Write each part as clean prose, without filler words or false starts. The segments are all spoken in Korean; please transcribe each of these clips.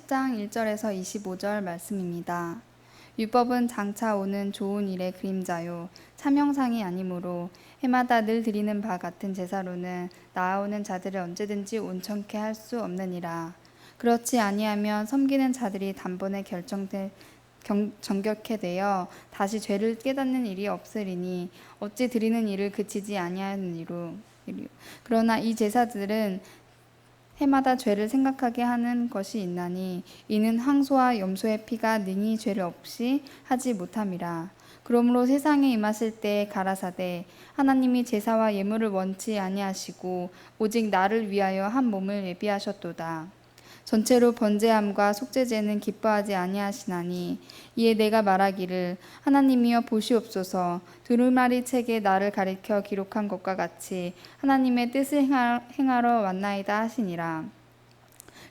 10장 1절에서 25절 말씀입니다. 율법은 장차 오는 좋은 일의 그림자요 참형상이 아니므로 해마다 늘 드리는 바 같은 제사로는 나아오는 자들을 언제든지 온전케 할 수 없느니라. 그렇지 아니하면 섬기는 자들이 단번에 정결케 되어 다시 죄를 깨닫는 일이 없으리니 어찌 드리는 일을 그치지 아니하느니로. 그러나 이 제사들은 해마다 죄를 생각하게 하는 것이 있나니 이는 항소와 염소의 피가 능히 죄를 없이 하지 못함이라. 그러므로 세상에 임하실 때에 가라사대 하나님이 제사와 예물을 원치 아니하시고 오직 나를 위하여 한 몸을 예비하셨도다. 전체로 번제함과 속죄제는 기뻐하지 아니하시나니 이에 내가 말하기를 하나님이여 보시옵소서 두루마리 책에 나를 가리켜 기록한 것과 같이 하나님의 뜻을 행하러 왔나이다 하시니라.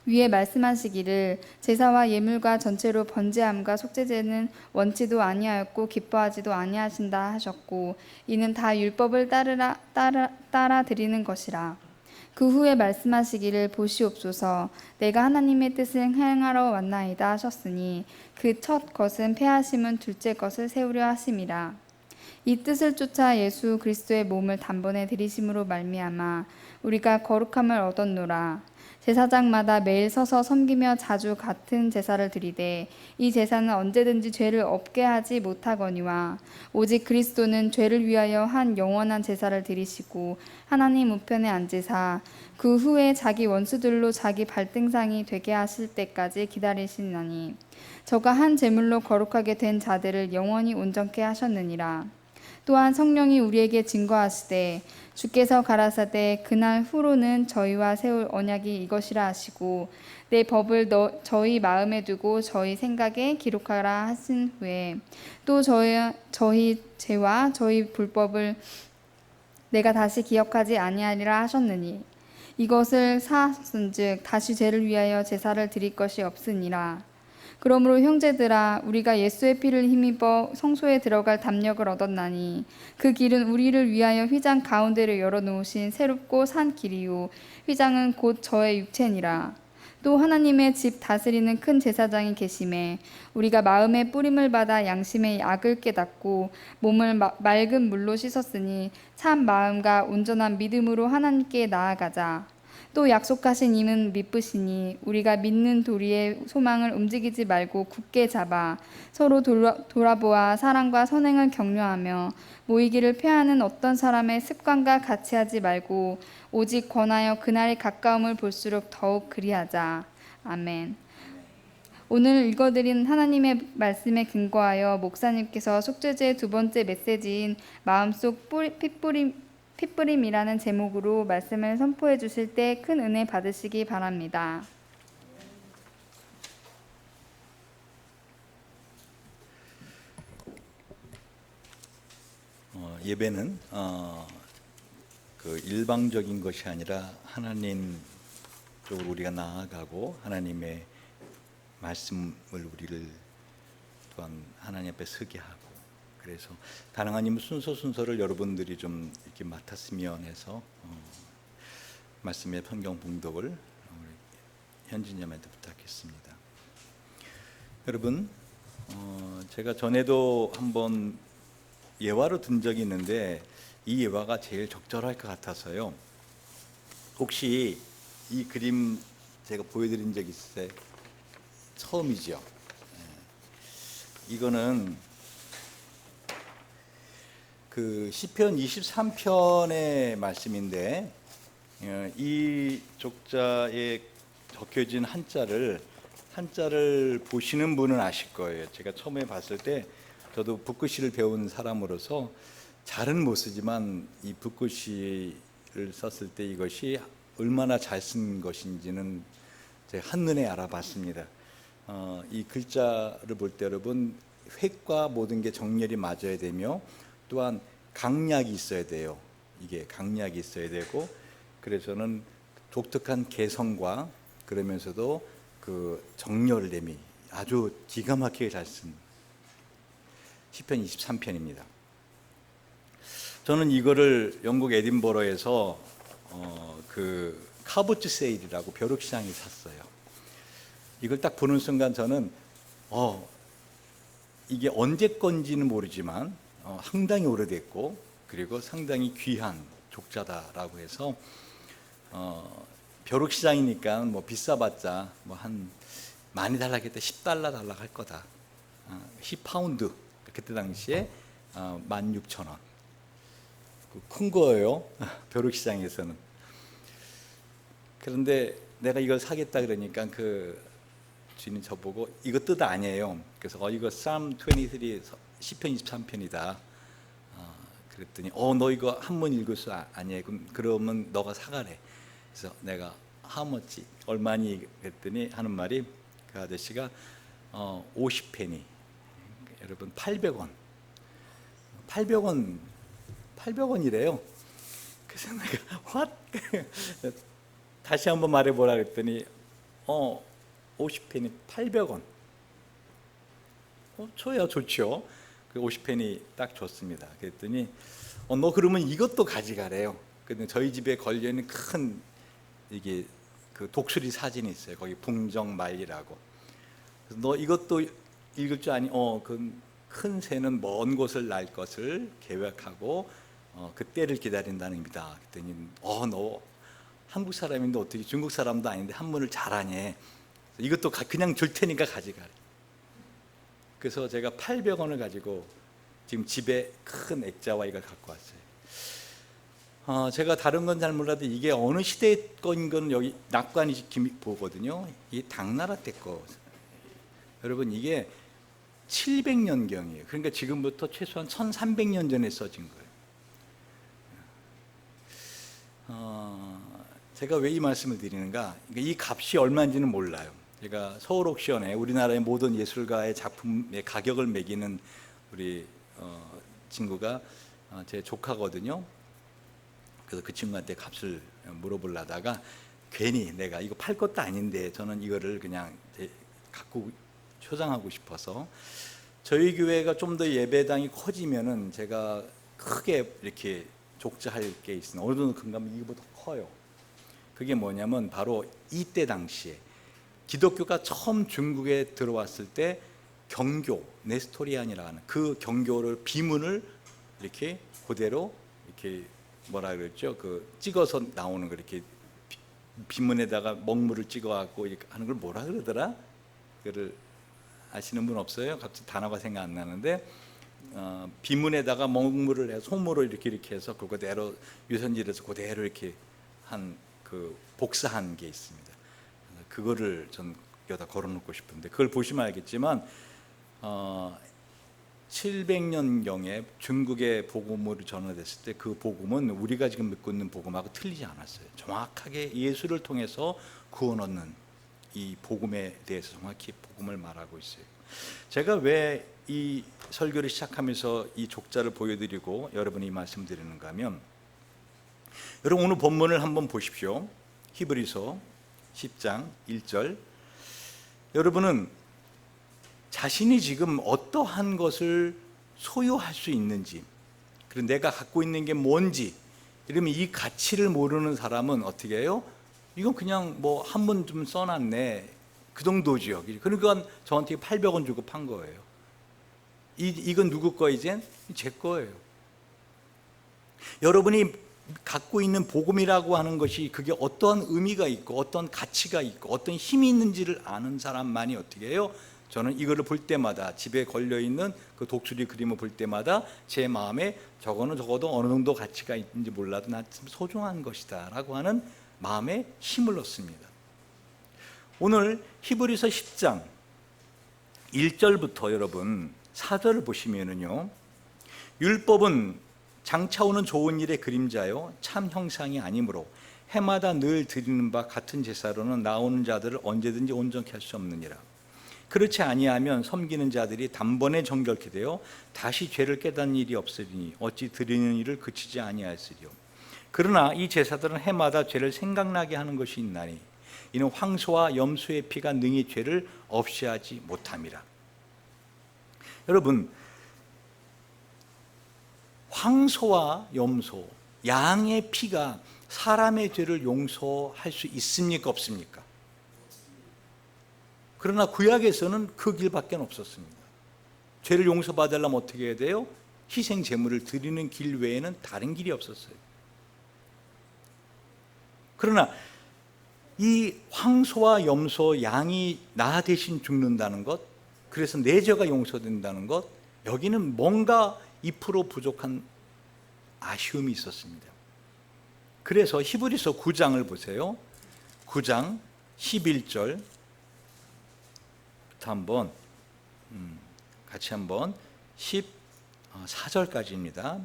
위에 말씀하시기를 제사와 예물과 전체로 번제함과 속죄제는 원치도 아니하였고 기뻐하지도 아니하신다 하셨고 이는 다 율법을 따라 드리는 것이라. 그 후에 말씀하시기를 보시옵소서 내가 하나님의 뜻을 행하러 왔나이다 하셨으니 그 첫 것은 패하심은 둘째 것을 세우려 하심이라. 이 뜻을 쫓아 예수 그리스도의 몸을 단번에 드리심으로 말미암아 우리가 거룩함을 얻었노라. 제사장마다 매일 서서 섬기며 자주 같은 제사를 드리되 이 제사는 언제든지 죄를 없게 하지 못하거니와 오직 그리스도는 죄를 위하여 한 영원한 제사를 드리시고 하나님 우편에 앉으사 그 후에 자기 원수들로 자기 발등상이 되게 하실 때까지 기다리시나니 저가 한 제물로 거룩하게 된 자들을 영원히 온전케 하셨느니라. 또한 성령이 우리에게 증거하시되 주께서 가라사대 그날 후로는 저희와 세울 언약이 이것이라 하시고 내 법을 저희 마음에 두고 저희 생각에 기록하라 하신 후에 또 저희 죄와 저희 불법을 내가 다시 기억하지 아니하리라 하셨느니 이것을 사하셨은즉 다시 죄를 위하여 제사를 드릴 것이 없으니라. 그러므로 형제들아 우리가 예수의 피를 힘입어 성소에 들어갈 담력을 얻었나니 그 길은 우리를 위하여 휘장 가운데를 열어놓으신 새롭고 산 길이요 휘장은 곧 저의 육체니라. 또 하나님의 집 다스리는 큰 제사장이 계심에 우리가 마음의 뿌림을 받아 양심의 악을 깨닫고 몸을 맑은 물로 씻었으니 참 마음과 온전한 믿음으로 하나님께 나아가자. 또 약속하신 이는 미쁘시니 우리가 믿는 도리의 소망을 움직이지 말고 굳게 잡아 서로 돌아보아 사랑과 선행을 격려하며 모이기를 폐하는 어떤 사람의 습관과 같이 하지 말고 오직 권하여 그날의 가까움을 볼수록 더욱 그리하자. 아멘. 오늘 읽어드린 하나님의 말씀에 근거하여 목사님께서 속죄제의 두 번째 메시지인 마음속 핏뿌림이라는 제목으로 말씀을 선포해 주실 때 큰 은혜 받으시기 바랍니다. 예배는 그 일방적인 것이 아니라 하나님 쪽으로 우리가 나아가고 하나님의 말씀을 우리를 또한 하나님 앞에 서게 하고 그래서 가능하면 순서를 여러분들이 좀 이렇게 맡았으면 해서 말씀의 성경 봉독을 우리 현진님한테 부탁했습니다. 여러분 제가 전에도 한번 예화로 든 적이 있는데 이 예화가 제일 적절할 것 같아서요. 혹시 이 그림 제가 보여드린 적 있으세요? 처음이죠. 이거는 그 시편 23편의 말씀인데 이 족자에 적혀진 한자를 보시는 분은 아실 거예요. 제가 처음에 봤을 때 저도 붓글씨를 배운 사람으로서 잘은 못 쓰지만 이 붓글씨를 썼을 때 이것이 얼마나 잘 쓴 것인지는 제가 한눈에 알아봤습니다. 이 글자를 볼 때 여러분 획과 모든 게 정렬이 맞아야 되며 또한 강약이 있어야 돼요. 이게 강약이 있어야 되고 그래서는 독특한 개성과 그러면서도 그 정렬됨이 아주 기가 막히게 잘 쓴 시편 23편입니다. 저는 이거를 영국 에딘버러에서 그 카보츠 세일이라고 벼룩시장에 샀어요. 이걸 딱 보는 순간 저는 이게 언제 건지는 모르지만 상당히 오래됐고 그리고 상당히 귀한 족자다라고 해서 벼룩시장이니까 뭐 비싸봤자 뭐 한 많이 달라겠다 10달러 달라할 거다. 10파운드 그때 당시에 16,000원. 큰 거예요. 벼룩시장에서는. 그런데 내가 이걸 사겠다 그러니까 그 주인이 저보고 이거 뜻 아니에요. 그래서 이거 Psalm 23 시편 23편이다. 그랬더니 너 이거 한번 읽을 수 아니에요. 그러면 너가 사가래. 그래서 내가 how much 얼마니 그랬더니 하는 말이 그 아저씨가 50페니 여러분 800원 800원이래요. 그래서 내가 what? 다시 한번 말해보라 그랬더니 50페니 800원 줘야 좋죠. 그 50페니 딱 줬습니다. 그랬더니 너 그러면 이것도 가져가래요. 근데 저희 집에 걸려있는 큰 이게 그 독수리 사진이 있어요. 거기 풍정말리라고. 그래서 너 이것도 읽을 줄 아니? 그 큰 새는 먼 곳을 날 것을 계획하고 그 때를 기다린다는 의미다. 그랬더니 너 한국 사람인데 어떻게 중국 사람도 아닌데 한문을 잘하니? 이것도 그냥 줄 테니까 가져가래. 그래서 제가 800원을 가지고 지금 집에 큰 액자와 이걸 갖고 왔어요. 제가 다른 건 잘 몰라도 이게 어느 시대의 거인 건 여기 낙관이 보거든요. 이 당나라 때 거. 여러분 이게 700년경이에요. 그러니까 지금부터 최소한 1300년 전에 써진 거예요. 제가 왜 이 말씀을 드리는가? 이 값이 얼마인지는 몰라요. 제가 서울 옥션에 우리나라의 모든 예술가의 작품의 가격을 매기는 우리 친구가 제 조카거든요. 그래서 그 친구한테 값을 물어보려다가 괜히 내가 이거 팔 것도 아닌데 저는 이거를 그냥 갖고 소장하고 싶어서 저희 교회가 좀 더 예배당이 커지면은 제가 크게 이렇게 족자할 게 있으나 어느 정도 큰가 하면 이거보다 커요. 그게 뭐냐면 바로 이때 당시에 기독교가 처음 중국에 들어왔을 때 경교 네스토리안이라고 하는 그 경교를 비문을 이렇게 그대로 이렇게 뭐라 그랬죠? 그 찍어서 나오는 거 이렇게 비문에다가 먹물을 찍어갖고 이렇게 하는 걸 뭐라 그러더라? 그를 아시는 분 없어요? 갑자기 단어가 생각 안 나는데 비문에다가 먹물을 해서 솜으로 이렇게 해서 그대로 유선질에서 그대로 이렇게 한 그 복사한 게 있습니다. 그거를 전 여기다 걸어놓고 싶은데 그걸 보시면 알겠지만 700년경에 중국에 복음으로 전환됐을 때 그 복음은 우리가 지금 믿고 있는 복음하고 틀리지 않았어요. 정확하게 예수를 통해서 구원 얻는 이 복음에 대해서 정확히 복음을 말하고 있어요. 제가 왜 이 설교를 시작하면서 이 족자를 보여드리고 여러분이 말씀드리는가 하면 여러분 오늘 본문을 한번 보십시오. 히브리서 10장 1절. 여러분은 자신이 지금 어떠한 것을 소유할 수 있는지 그리고 내가 갖고 있는 게 뭔지 이러면 이 가치를 모르는 사람은 어떻게 해요? 이건 그냥 뭐 한 번 좀 써놨네 그 정도죠. 그러니까 저한테 800원 주고 판 거예요. 이건 누구 거 이젠? 제 거예요. 여러분이 갖고 있는 복음이라고 하는 것이 그게 어떤 의미가 있고 어떤 가치가 있고 어떤 힘이 있는지를 아는 사람만이 어떻게 해요? 저는 이거를 볼 때마다 집에 걸려있는 그 독수리 그림을 볼 때마다 제 마음에 저거는 적어도 어느 정도 가치가 있는지 몰라도 나 소중한 것이다 라고 하는 마음에 힘을 얻습니다. 오늘 히브리서 10장 1절부터 여러분 4절을 보시면은요, 율법은 장차오는 좋은 일의 그림자요 참 형상이 아니므로 해마다 늘 드리는 바 같은 제사로는 나오는 자들을 언제든지 온전케 할 수 없느니라. 그렇지 아니하면 섬기는 자들이 단번에 정결케 되어 다시 죄를 깨닫는 일이 없으리니 어찌 드리는 일을 그치지 아니하였으리요. 그러나 이 제사들은 해마다 죄를 생각나게 하는 것이 있나니 이는 황소와 염소의 피가 능히 죄를 없이 하지 못함이라. 여러분, 황소와 염소, 양의 피가 사람의 죄를 용서할 수 있습니까? 없습니까? 그러나 구약에서는 그 길밖에 없었습니다. 죄를 용서받으려면 어떻게 해야 돼요? 희생 제물을 드리는 길 외에는 다른 길이 없었어요. 그러나 이 황소와 염소, 양이 나 대신 죽는다는 것, 그래서 내 죄가 용서된다는 것, 여기는 뭔가 2% 부족한 아쉬움이 있었습니다. 그래서 히브리서 9장을 보세요. 9장 11절부터 한번 같이 한번 14절까지입니다.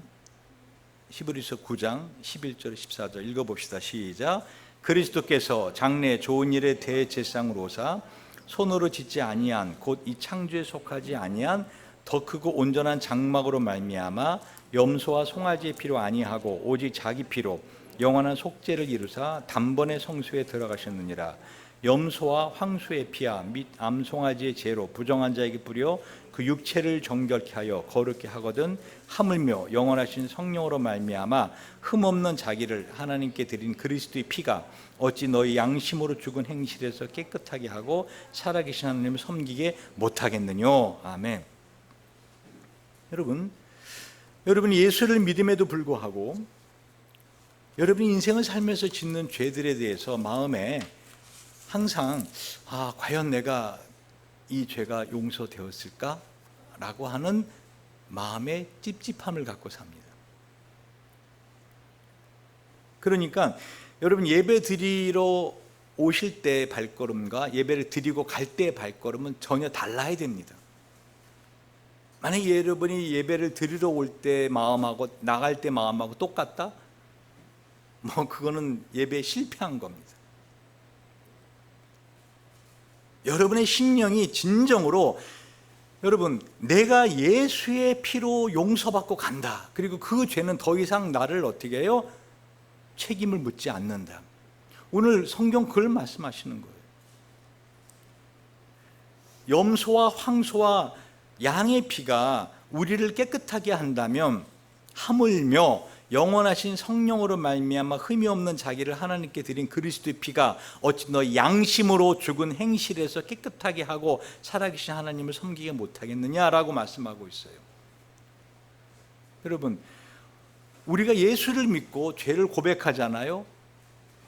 히브리서 9장 11절 14절 읽어봅시다. 시작. 그리스도께서 장래 좋은 일에 대제사장으로 오사 손으로 짓지 아니한 곧 이 창조에 속하지 아니한 더 크고 온전한 장막으로 말미암아 염소와 송아지의 피로 아니하고 오직 자기 피로 영원한 속죄를 이루사 단번에 성소에 들어가셨느니라. 염소와 황소의 피와 및 암송아지의 죄로 부정한 자에게 뿌려 그 육체를 정결케 하여 거룩게 하거든 하물며 영원하신 성령으로 말미암아 흠없는 자기를 하나님께 드린 그리스도의 피가 어찌 너희 양심으로 죽은 행실에서 깨끗하게 하고 살아계신 하나님을 섬기게 못하겠느뇨. 아멘. 여러분 예수를 믿음에도 불구하고 여러분이 인생을 살면서 짓는 죄들에 대해서 마음에 항상 과연 내가 이 죄가 용서되었을까? 라고 하는 마음의 찝찝함을 갖고 삽니다. 그러니까 여러분 예배 드리러 오실 때의 발걸음과 예배를 드리고 갈 때의 발걸음은 전혀 달라야 됩니다. 만약에 여러분이 예배를 드리러 올 때 마음하고 나갈 때 마음하고 똑같다? 그거는 예배에 실패한 겁니다. 여러분의 심령이 진정으로 여러분 내가 예수의 피로 용서받고 간다. 그리고 그 죄는 더 이상 나를 어떻게 해요? 책임을 묻지 않는다. 오늘 성경 그걸 말씀하시는 거예요. 염소와 황소와 양의 피가 우리를 깨끗하게 한다면 하물며 영원하신 성령으로 말미암아 흠이 없는 자기를 하나님께 드린 그리스도의 피가 어찌 너희 양심으로 죽은 행실에서 깨끗하게 하고 살아계신 하나님을 섬기게 못하겠느냐라고 말씀하고 있어요. 여러분 우리가 예수를 믿고 죄를 고백하잖아요.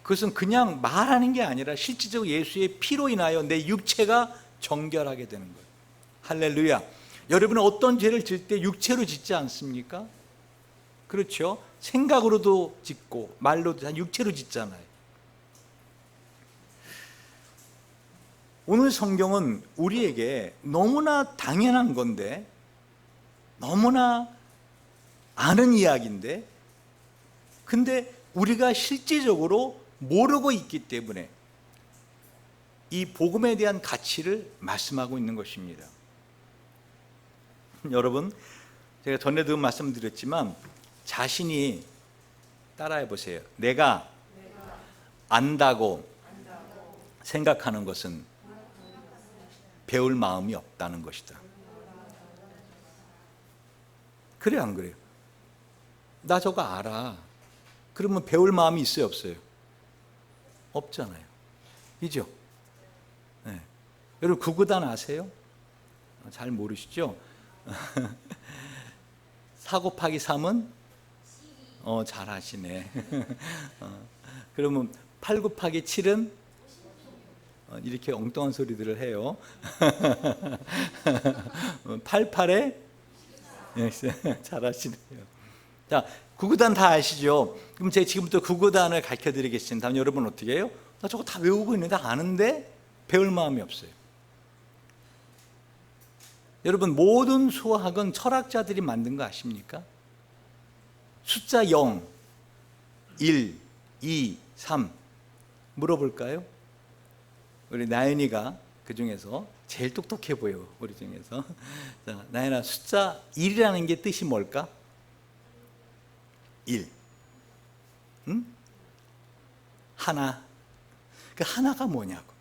그것은 그냥 말하는 게 아니라 실질적으로 예수의 피로 인하여 내 육체가 정결하게 되는 거예요. 할렐루야. 여러분은 어떤 죄를 질 때 육체로 짓지 않습니까? 그렇죠? 생각으로도 짓고 말로도 육체로 짓잖아요. 오늘 성경은 우리에게 너무나 당연한 건데 너무나 아는 이야기인데 근데 우리가 실제적으로 모르고 있기 때문에 이 복음에 대한 가치를 말씀하고 있는 것입니다. 여러분 제가 전에도 말씀드렸지만 자신이 따라해 보세요. 내가 안다고 생각하는 것은 배울 마음이 없다는 것이다. 그래 안 그래요? 나 저거 알아. 그러면 배울 마음이 있어요 없어요? 없잖아요. 이죠? 네. 여러분 구구단 아세요? 잘 모르시죠? 4 곱하기 3은? 잘 아시네. 그러면 8 곱하기 7은? 이렇게 엉뚱한 소리들을 해요. 88에? 잘 아시네요. 자, 구구단 다 아시죠? 그럼 제가 지금부터 구구단을 가르쳐 드리겠습니다. 다음 여러분 어떻게 해요? 나 저거 다 외우고 있는데 아는데 배울 마음이 없어요. 여러분 모든 수학은 철학자들이 만든 거 아십니까? 숫자 0, 1, 2, 3 물어볼까요? 우리 나연이가 그 중에서 제일 똑똑해 보여. 우리 중에서. 자, 나연아 숫자 1이라는 게 뜻이 뭘까? 1. 응? 하나. 그 하나가 뭐냐고.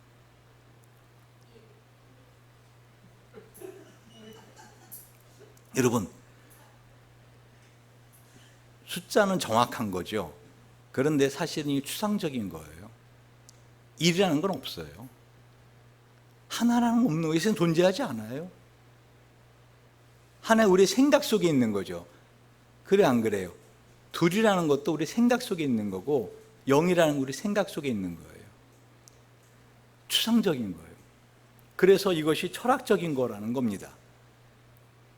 여러분 숫자는 정확한 거죠. 그런데 사실은 추상적인 거예요. 1이라는 건 없어요. 하나라는 없는 것은 존재하지 않아요. 하나 우리 생각 속에 있는 거죠. 그래 안 그래요? 둘이라는 것도 우리 생각 속에 있는 거고 영이라는 우리 생각 속에 있는 거예요. 추상적인 거예요. 그래서 이것이 철학적인 거라는 겁니다.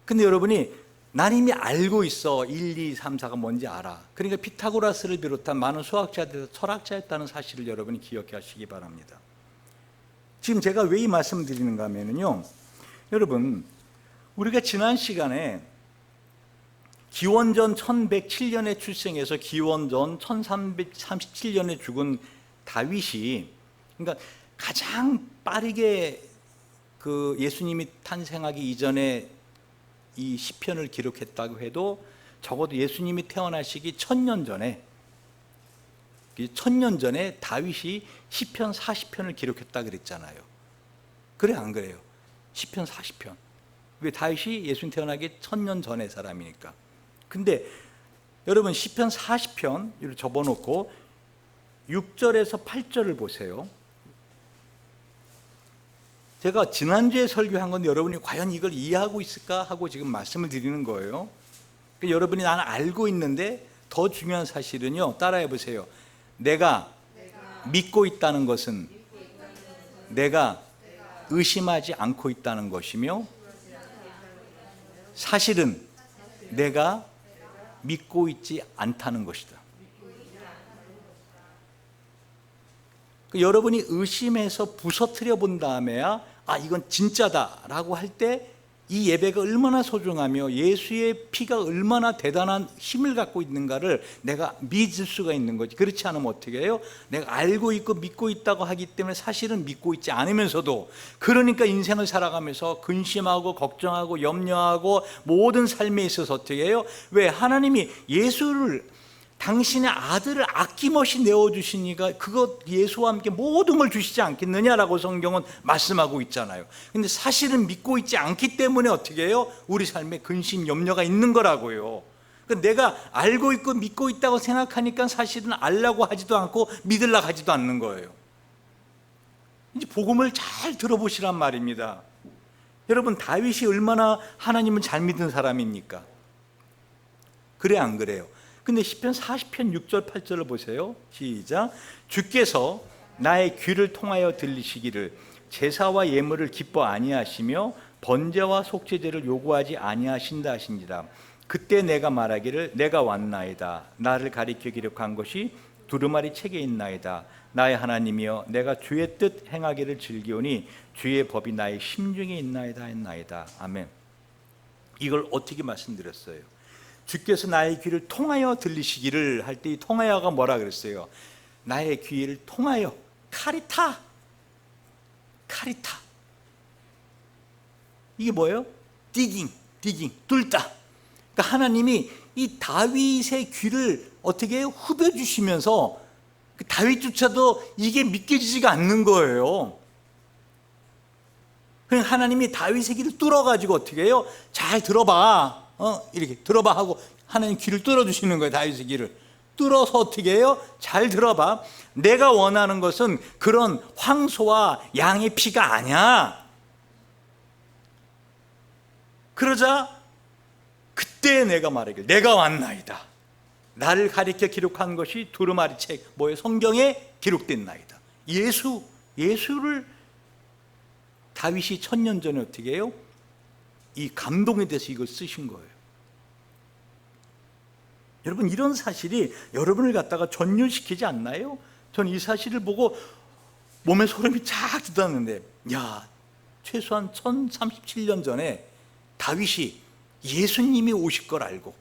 근데 여러분이 난 이미 알고 있어. 1, 2, 3, 4가 뭔지 알아. 그러니까 피타고라스를 비롯한 많은 수학자들도 철학자였다는 사실을 여러분이 기억하시기 바랍니다. 지금 제가 왜 이 말씀을 드리는가 하면요, 여러분, 우리가 지난 시간에 기원전 1107년에 출생해서 기원전 1337년에 죽은 다윗이, 그러니까 가장 빠르게 그 예수님이 탄생하기 이전에 이 시편을 기록했다고 해도 적어도 예수님이 태어나시기 1000년 전에 다윗이 시편 40편을 기록했다 그랬잖아요. 그래 안 그래요? 시편 40편. 왜? 다윗이 예수님 태어나기 1000년 전의 사람이니까. 근데 여러분 시편 40편 이렇게 접어놓고 6절에서 8절을 보세요. 제가 지난주에 설교한 건데 여러분이 과연 이걸 이해하고 있을까 하고 지금 말씀을 드리는 거예요. 그러니까 여러분이 나는 알고 있는데 더 중요한 사실은요, 따라해 보세요. 내가 믿고 있다는 것은 내가 의심하지 않고 있다는 것이며, 사실은 내가 믿고 있지 않다는 것이다. 여러분이 의심해서 부서뜨려 본 다음에야 아 이건 진짜다라고 할 때 이 예배가 얼마나 소중하며 예수의 피가 얼마나 대단한 힘을 갖고 있는가를 내가 믿을 수가 있는 거지. 그렇지 않으면 어떻게 해요? 내가 알고 있고 믿고 있다고 하기 때문에 사실은 믿고 있지 않으면서도, 그러니까 인생을 살아가면서 근심하고 걱정하고 염려하고 모든 삶에 있어서 어떻게 해요? 왜? 하나님이 예수를, 당신의 아들을 아낌없이 내어주시니까 그것 예수와 함께 모든 걸 주시지 않겠느냐라고 성경은 말씀하고 있잖아요. 근데 사실은 믿고 있지 않기 때문에 어떻게 해요? 우리 삶에 근심, 염려가 있는 거라고요. 그러니까 내가 알고 있고 믿고 있다고 생각하니까 사실은 알라고 하지도 않고 믿으려고 하지도 않는 거예요. 이제 복음을 잘 들어보시란 말입니다. 여러분, 다윗이 얼마나 하나님을 잘 믿은 사람입니까? 그래 안 그래요? 근데 시편 40편 6절 8절을 보세요. 시작. 주께서 나의 귀를 통하여 들리시기를 제사와 예물을 기뻐 아니하시며 번제와 속죄제를 요구하지 아니하신다 하신지라. 그때 내가 말하기를 내가 왔나이다. 나를 가리켜 기록한 것이 두루마리 책에 있나이다. 나의 하나님이여 내가 주의 뜻 행하기를 즐기오니 주의 법이 나의 심중에 있나이다 했나이다. 아멘. 이걸 어떻게 말씀드렸어요? 주께서 나의 귀를 통하여 들리시기를 할 때 이 통하여가 뭐라 그랬어요? 나의 귀를 통하여, 카리타. 이게 뭐예요? 디깅, 뚫다. 그러니까 하나님이 이 다윗의 귀를 어떻게 해요? 후벼주시면서 다윗조차도 이게 믿겨지지가 않는 거예요. 그러니까 하나님이 다윗의 귀를 뚫어가지고 어떻게 해요? 잘 들어봐. 이렇게 들어봐 하고 하나님 귀를 뚫어주시는 거예요. 다윗의 귀를 뚫어서 어떻게 해요? 잘 들어봐. 내가 원하는 것은 그런 황소와 양의 피가 아니야. 그러자 그때 내가 말하길 내가 왔나이다. 나를 가리켜 기록한 것이 두루마리 책, 뭐예요? 성경에 기록된 나이다. 예수를 다윗이 1000년 전에 어떻게 해요? 이 감동에 대해서 이걸 쓰신 거예요. 여러분, 이런 사실이 여러분을 갖다가 전율시키지 않나요? 전 이 사실을 보고 몸에 소름이 쫙 돋았는데, 야, 최소한 1037년 전에 다윗이 예수님이 오실 걸 알고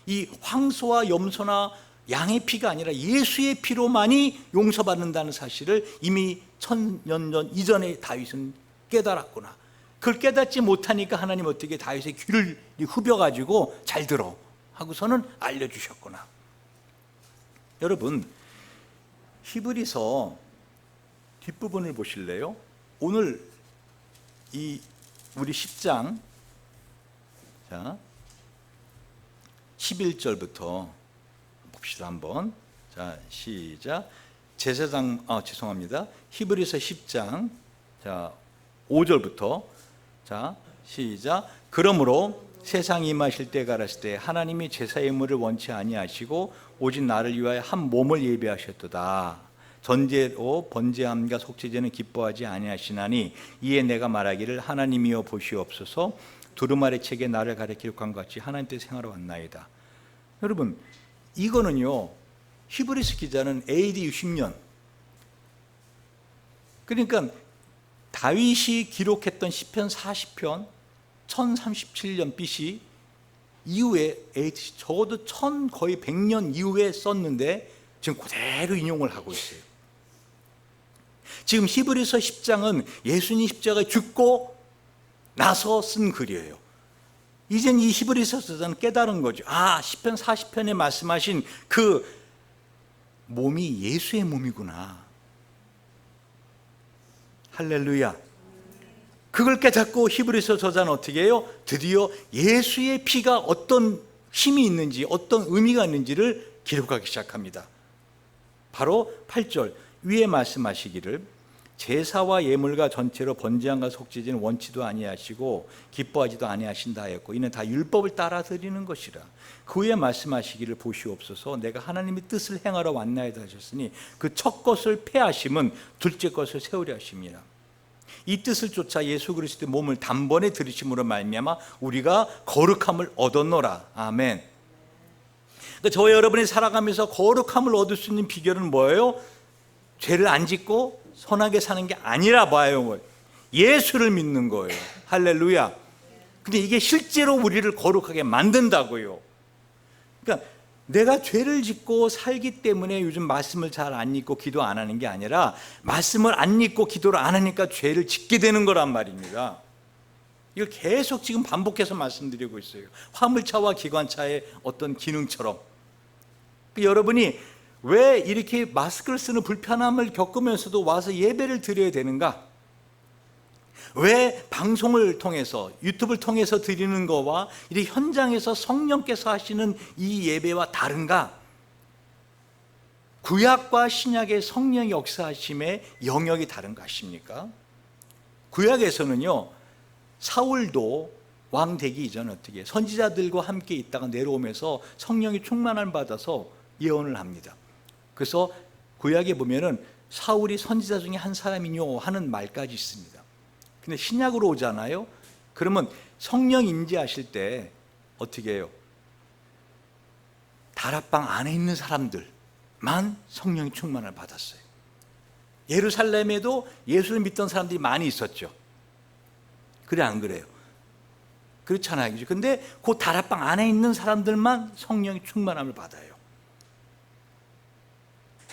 이 황소와 염소나 양의 피가 아니라 예수의 피로만이 용서받는다는 사실을 이미 1000년 전 이전에 다윗은 깨달았구나. 그걸 깨닫지 못하니까 하나님 어떻게 다윗의 귀를 후벼가지고 잘 들어 하고서는 알려주셨구나. 여러분, 히브리서 뒷부분을 보실래요? 오늘 이 우리 10장 11절부터 봅시다 한번. 자, 시작. 제사장, 죄송합니다. 히브리서 10장, 자, 5절부터 자 시작. 그러므로 세상에 임하실 때가 갔을 때 하나님이 제사의 의무를 원치 아니하시고 오직 나를 위하여 한 몸을 예비하셨도다. 전제로 번제함과 속죄제는 기뻐하지 아니하시나니 이에 내가 말하기를 하나님이여 보시옵소서 두루마리 책에 나를 가리키려 한 것 같이 하나님 뜻 생활하러 왔나이다. 여러분 이거는요 히브리서 기자는 AD 60년 그러니까 다윗이 기록했던 시편 40편 1037년 BC 이후에 AD 적어도 거의 100년 이후에 썼는데 지금 그대로 인용을 하고 있어요. 지금 히브리서 10장은 예수님 십자가에 죽고 나서 쓴 글이에요. 이젠 이 히브리서 저자는 깨달은 거죠. 시편 40편에 말씀하신 그 몸이 예수의 몸이구나. 할렐루야. 그걸 깨닫고 히브리서 저자는 어떻게 해요? 드디어 예수의 피가 어떤 힘이 있는지 어떤 의미가 있는지를 기록하기 시작합니다. 바로 8절 위에 말씀하시기를 제사와 예물과 전체로 번제함과 속죄제는 원치도 아니하시고 기뻐하지도 아니하신다 하였고 이는 다 율법을 따라 드리는 것이라. 그 후에 말씀하시기를 보시옵소서 내가 하나님의 뜻을 행하러 왔나이다 하셨으니 그 첫 것을 폐하심은 둘째 것을 세우려 하심이라. 이 뜻을 쫓아 예수 그리스도의 몸을 단번에 들이심으로 말미암아 우리가 거룩함을 얻었노라. 아멘. 그러니까 저와 여러분이 살아가면서 거룩함을 얻을 수 있는 비결은 뭐예요? 죄를 안 짓고 선하게 사는 게 아니라 봐요. 예수를 믿는 거예요. 할렐루야. 근데 이게 실제로 우리를 거룩하게 만든다고요. 그러니까 내가 죄를 짓고 살기 때문에 요즘 말씀을 잘 안 읽고 기도 안 하는 게 아니라 말씀을 안 읽고 기도를 안 하니까 죄를 짓게 되는 거란 말입니다. 이걸 계속 지금 반복해서 말씀드리고 있어요. 화물차와 기관차의 어떤 기능처럼. 여러분이 왜 이렇게 마스크를 쓰는 불편함을 겪으면서도 와서 예배를 드려야 되는가? 왜 방송을 통해서 유튜브를 통해서 드리는 거와 이 현장에서 성령께서 하시는 이 예배와 다른가? 구약과 신약의 성령 역사하심의 영역이 다른가 하십니까? 구약에서는요 사울도 왕 되기 이전에 어떻게 선지자들과 함께 있다가 내려오면서 성령이 충만함을 받아서 예언을 합니다. 그래서 구약에 보면은 사울이 선지자 중에 한 사람이뇨 하는 말까지 있습니다. 근데 신약으로 오잖아요. 그러면 성령 임재하실 때 어떻게 해요? 다락방 안에 있는 사람들만 성령이 충만을 받았어요. 예루살렘에도 예수를 믿던 사람들이 많이 있었죠. 그래 안 그래요? 그렇잖아요. 근데 그 다락방 안에 있는 사람들만 성령이 충만함을 받아요.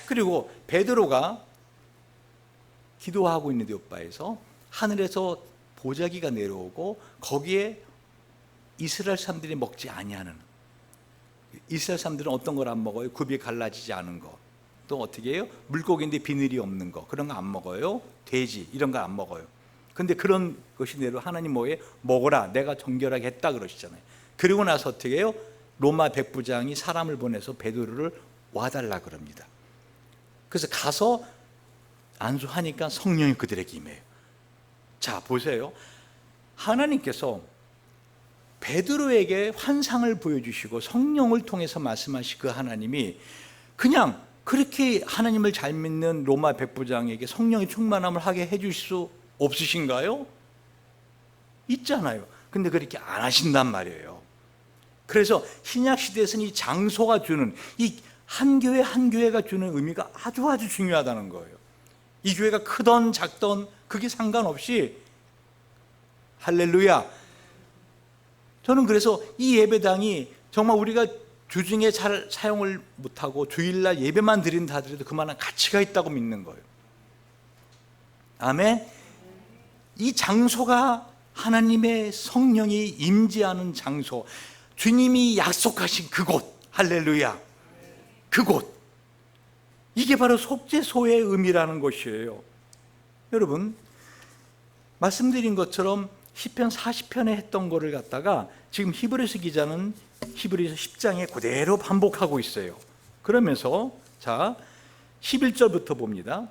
그리고 베드로가 기도하고 있는 요바에서 하늘에서 보자기가 내려오고 거기에 이스라엘 사람들이 먹지 아니하는, 이스라엘 사람들은 어떤 걸 안 먹어요? 굽이 갈라지지 않은 거, 또 어떻게 해요? 물고기인데 비늘이 없는 거, 그런 거 안 먹어요. 돼지 이런 거 안 먹어요. 근데 그런 것이 내려 하나님 뭐에 먹어라 내가 정결하게 했다 그러시잖아요. 그리고 나서 어떻게 해요? 로마 백부장이 사람을 보내서 베드로를 와달라 그럽니다. 그래서 가서 안수하니까 성령이 그들에게 임해요. 자 보세요. 하나님께서 베드로에게 환상을 보여주시고 성령을 통해서 말씀하신 그 하나님이 그냥 그렇게 하나님을 잘 믿는 로마 백부장에게 성령의 충만함을 하게 해주실 수 없으신가요? 있잖아요. 근데 그렇게 안 하신단 말이에요. 그래서 신약 시대에서는 이 장소가 주는, 이 한 교회 한 교회가 주는 의미가 아주 중요하다는 거예요. 이 교회가 크던 작던 그게 상관없이, 할렐루야. 저는 그래서 이 예배당이 정말 우리가 주중에 잘 사용을 못하고 주일날 예배만 드린다 하더라도 그만한 가치가 있다고 믿는 거예요. 아멘. 이 장소가 하나님의 성령이 임재하는 장소, 주님이 약속하신 그곳, 할렐루야. 그곳, 이게 바로 속죄소의 의미라는 것이에요. 여러분 말씀드린 것처럼 시편 40편에 했던 거를 갖다가 지금 히브리서 기자는 히브리서 10장에 그대로 반복하고 있어요. 그러면서 자 11절부터 봅니다.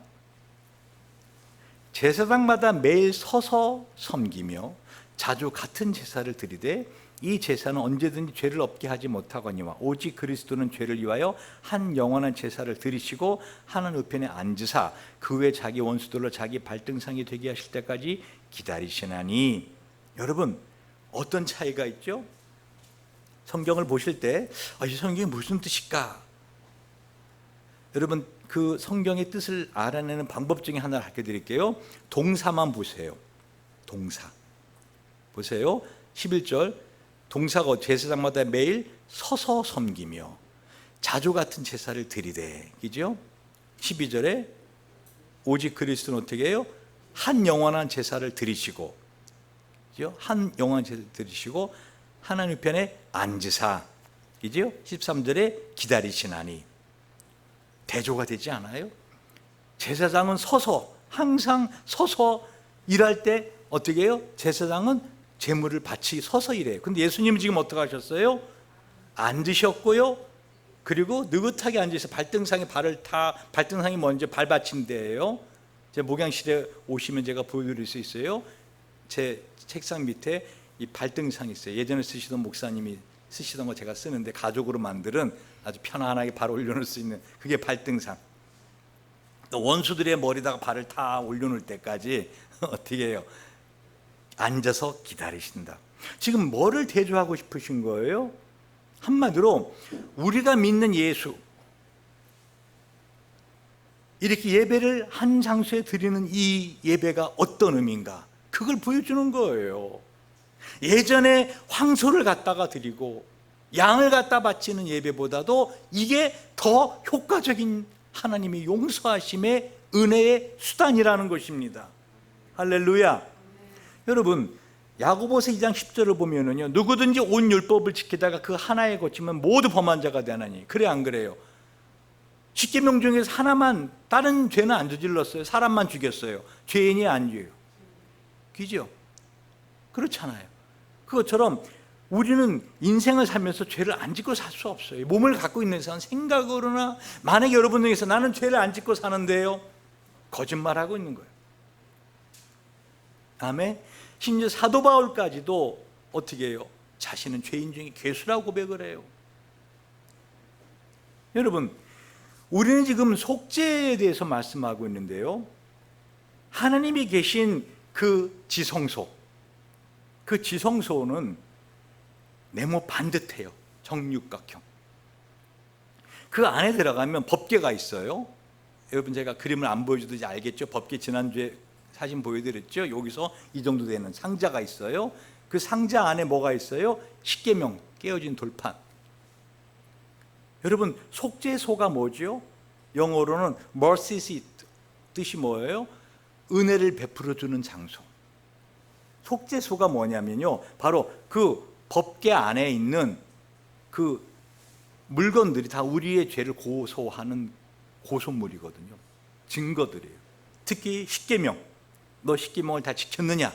제사장마다 매일 서서 섬기며 자주 같은 제사를 드리되 이 제사는 언제든지 죄를 없게 하지 못하거니와 오직 그리스도는 죄를 위하여 한 영원한 제사를 드리시고 하나님 우편에 앉으사 그 외 자기 원수들로 자기 발등상이 되게 하실 때까지 기다리시나니. 여러분, 어떤 차이가 있죠? 성경을 보실 때 이 성경이 무슨 뜻일까? 여러분, 그 성경의 뜻을 알아내는 방법 중에 하나를 알려드릴게요. 동사만 보세요. 동사 보세요. 11절 동사가 제사장마다 매일 서서 섬기며 자주 같은 제사를 드리되, 그죠? 12절에 오직 그리스도는 어떻게 해요? 한 영원한 제사를 드리시고, 그죠? 한 영원한 제사를 드리시고 하나님 편에 앉으사, 그죠? 13절에 기다리시나니. 대조가 되지 않아요? 제사장은 서서, 항상 서서 일할 때 어떻게 해요? 제사장은 제물을 바치 서서 일해요. 근데 예수님은 지금 어떻게 하셨어요? 앉으셨고요, 그리고 느긋하게 앉아서 발등상에 발등상이 먼저 발 받침 데예요. 제 목양실에 오시면 제가 보여드릴 수 있어요. 제 책상 밑에 이 발등상이 있어요. 예전에 쓰시던 목사님이 쓰시던 거 제가 쓰는데 가죽으로 만드는 아주 편안하게 발 올려놓을 수 있는, 그게 발등상. 원수들의 머리다가 발을 다 올려놓을 때까지 어떻게 해요? 앉아서 기다리신다. 지금 뭐를 대조하고 싶으신 거예요? 한마디로 우리가 믿는 예수, 이렇게 예배를 한 장소에 드리는 이 예배가 어떤 의미인가, 그걸 보여주는 거예요. 예전에 황소를 갖다가 드리고 양을 갖다 바치는 예배보다도 이게 더 효과적인 하나님의 용서하심의 은혜의 수단이라는 것입니다. 할렐루야. 여러분, 야고보서 2장 10절을 보면은요, 누구든지 온 율법을 지키다가 그 하나에 거치면 모두 범한 자가 되나니. 그래 안 그래요? 십계명 중에서 하나만, 다른 죄는 안 저질렀어요. 사람만 죽였어요. 죄인이 안 죽여요. 그죠? 그렇잖아요. 그것처럼 우리는 인생을 살면서 죄를 안 짓고 살 수 없어요. 몸을 갖고 있는 사람 생각으로나, 만약에 여러분 중에서 나는 죄를 안 짓고 사는데요, 거짓말하고 있는 거예요. 아멘. 심지어 사도 바울까지도 어떻게 해요? 자신은 죄인 중에 괴수라고 고백을 해요. 여러분, 우리는 지금 속죄에 대해서 말씀하고 있는데요, 하나님이 계신 그 지성소, 그 지성소는 네모 반듯해요. 정육각형. 그 안에 들어가면 법궤가 있어요. 여러분, 제가 그림을 안 보여줘도 이제 알겠죠? 법궤 지난주에 사진 보여드렸죠? 여기서 이 정도 되는 상자가 있어요. 그 상자 안에 뭐가 있어요? 십계명, 깨어진 돌판. 여러분, 속죄소가 뭐죠? 영어로는 mercy seat, 뜻이 뭐예요? 은혜를 베풀어 주는 장소. 속죄소가 뭐냐면요, 바로 그 법궤 안에 있는 그 물건들이 다 우리의 죄를 고소하는 고소물이거든요. 증거들이에요. 특히 십계명, 너 십계명을 다 지켰느냐?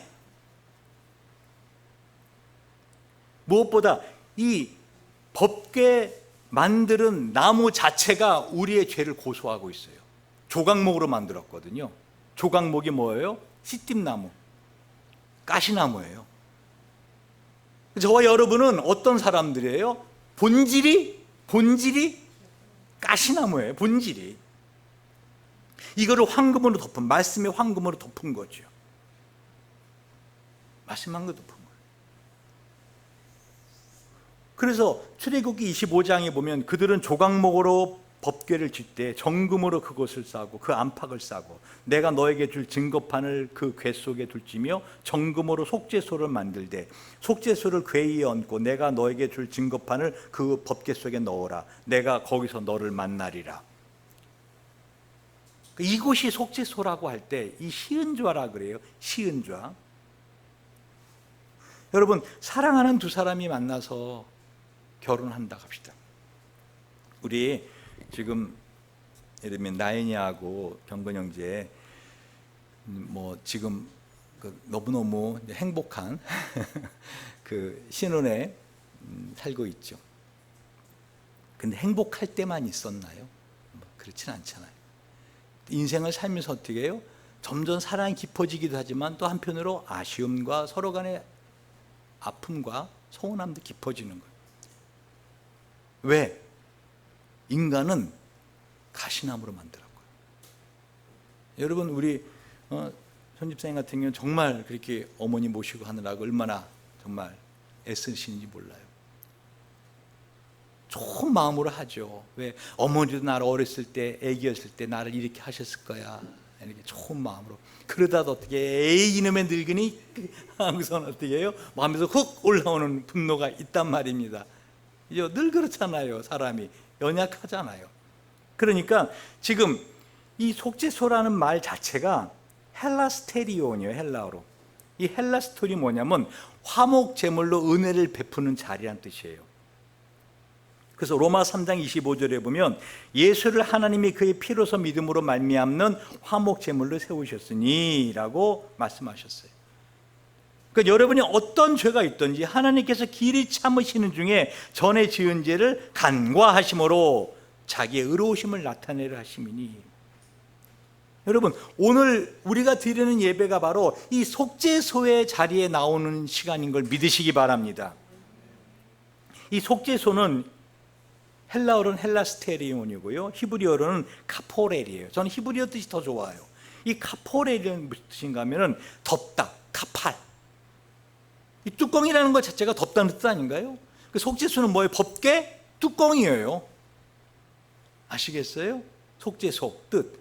무엇보다 이 법궤 만드는 나무 자체가 우리의 죄를 고소하고 있어요. 조각목으로 만들었거든요. 조각목이 뭐예요? 시띠나무, 가시나무예요. 저와 여러분은 어떤 사람들이에요? 본질이 가시나무예요. 본질이. 이거를 황금으로 덮은, 말씀의 황금으로 덮은 거죠. 말씀 황금 덮은 거예요. 그래서 출애굽기 25장에 보면 그들은 조각목으로 법궤를 짓되 정금으로 그것을 싸고 그 안팎을 싸고 내가 너에게 줄 증거판을 그 궤 속에 둘지며 정금으로 속죄소를 만들되 속죄소를 궤 위에 얹고 내가 너에게 줄 증거판을 그 법궤 속에 넣어라. 내가 거기서 너를 만나리라. 이곳이 속죄소라고 할 때 이 시은좌라 그래요. 시은좌. 여러분, 사랑하는 두 사람이 만나서 결혼한다 합시다. 우리 지금 예를 들면 나연이하고 경건 형제 뭐 지금 너무너무 행복한 그 신혼에 살고 있죠. 근데 행복할 때만 있었나요? 그렇진 않잖아요. 인생을 살면서 어떻게 해요? 점점 사랑이 깊어지기도 하지만 또 한편으로 아쉬움과 서로 간의 아픔과 서운함도 깊어지는 거예요. 왜? 인간은 가시나무로 만들었고요. 여러분, 우리 손집사님 같은 경우는 정말 그렇게 어머니 모시고 하느라고 얼마나 정말 애쓰시는지 몰라요. 좋은 마음으로 하죠. 왜? 어머니도 나를 어렸을 때, 애기였을 때 나를 이렇게 하셨을 거야, 이렇게 좋은 마음으로. 그러다도 어떻게 에이 이놈의 늙은이 하고서는 어떻게 해요? 마음에서 훅 올라오는 분노가 있단 말입니다. 늘 그렇잖아요. 사람이 연약하잖아요. 그러니까 지금 이 속죄소라는 말 자체가 헬라스테리온이에요. 헬라어로. 이 헬라스토리 뭐냐면 화목 제물로 은혜를 베푸는 자리란 뜻이에요. 그래서 로마 3장 25절에 보면 예수를 하나님이 그의 피로서 믿음으로 말미암는 화목 제물로 세우셨으니 라고 말씀하셨어요. 그러니까 여러분이 어떤 죄가 있든지 하나님께서 길이 참으시는 중에 전에 지은 죄를 간과하심으로 자기의 의로우심을 나타내려 하심이니. 여러분, 오늘 우리가 드리는 예배가 바로 이 속죄소의 자리에 나오는 시간인 걸 믿으시기 바랍니다. 이 속죄소는 헬라어로는 헬라스테리온이고요, 히브리어로는 카포렐이에요. 저는 히브리어 뜻이 더 좋아요. 이 카포렐은 무슨 뜻인가 하면은 덮다, 카팔. 이 뚜껑이라는 것 자체가 덮다는 뜻 아닌가요? 그 속죄소는 뭐예요? 법궤 뚜껑이에요. 아시겠어요? 속죄소 뜻